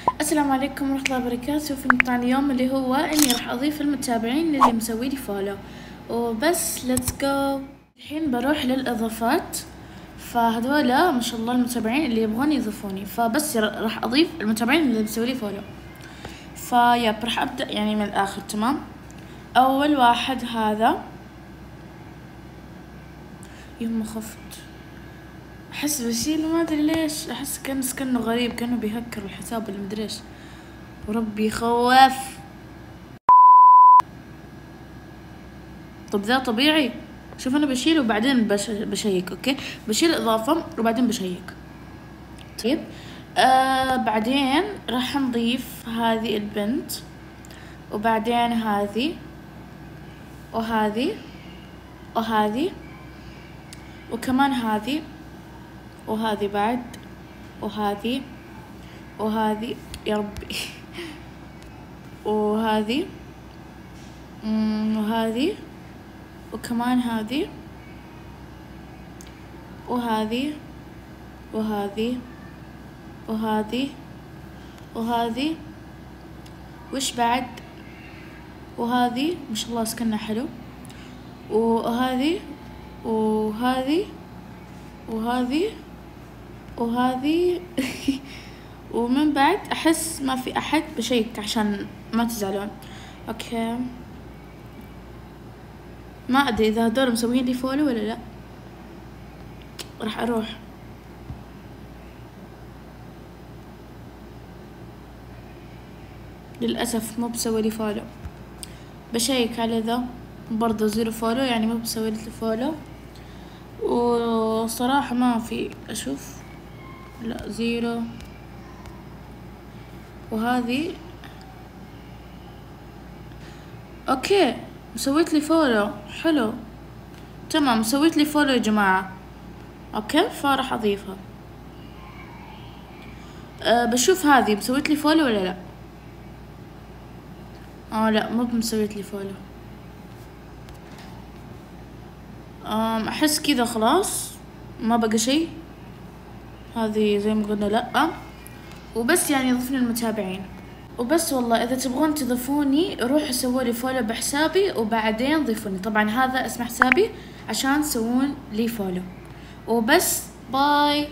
السلام عليكم ورحمة الله وبركاته. في مقطع اليوم اللي هو اني راح اضيف المتابعين اللي مسوي لي فولو وبس. ليتس جو. الحين بروح للاضافات، فهذولا ما شاء الله المتابعين اللي يبغون يضيفوني، فبس راح اضيف المتابعين اللي مسوي لي فولو. فيب راح ابدا يعني من الاخر. تمام، اول واحد هذا. يما خفت، احس بشيل ما ادري ليش، احس كأنه غريب، كأنه بيهكر الحساب اللي مدري ايش، وربي يخوف. طب ذا طبيعي؟ شوف انا بشيل وبعدين بشيك. اوكي، بشيل اضافة وبعدين بشيك. طيب بعدين راح نضيف هذه البنت، وبعدين هذه وهذه وهذه وكمان هذه وهذه بعد وهذه وهذه يا ربي وهذه وهذه وكمان هذه وهذه وهذه وهذه وهذه وش بعد، وهذه ما شاء الله سكنها حلو، وهذه وهذه وهذه وهذه ومن بعد احس ما في احد، بشيك عشان ما تزعلون. اوكي، ما ادري اذا هدول مسوين لي فولو ولا لا. راح اروح للاسف مو بسوي لي فولو، بشيك على ذا برضه زيرو فولو، يعني مو بسوي لي فولو. وصراحة ما في اشوف، لا زيرو. وهذه اوكي مسويت لي فولو، حلو تمام، مسويت لي فولو يا جماعة. اوكي، فراح اضيفها. بشوف هذه مسويت لي فولو ولا لا. لا مو مسويت لي فولو. احس كذا خلاص ما بقى شيء. هذه زي ما قلنا لا، وبس يعني ضفنا المتابعين وبس. والله اذا تبغون تضيفوني روحوا سووا لي فولو بحسابي وبعدين ضيفوني. طبعا هذا اسم حسابي عشان تسوون لي فولو وبس. باي.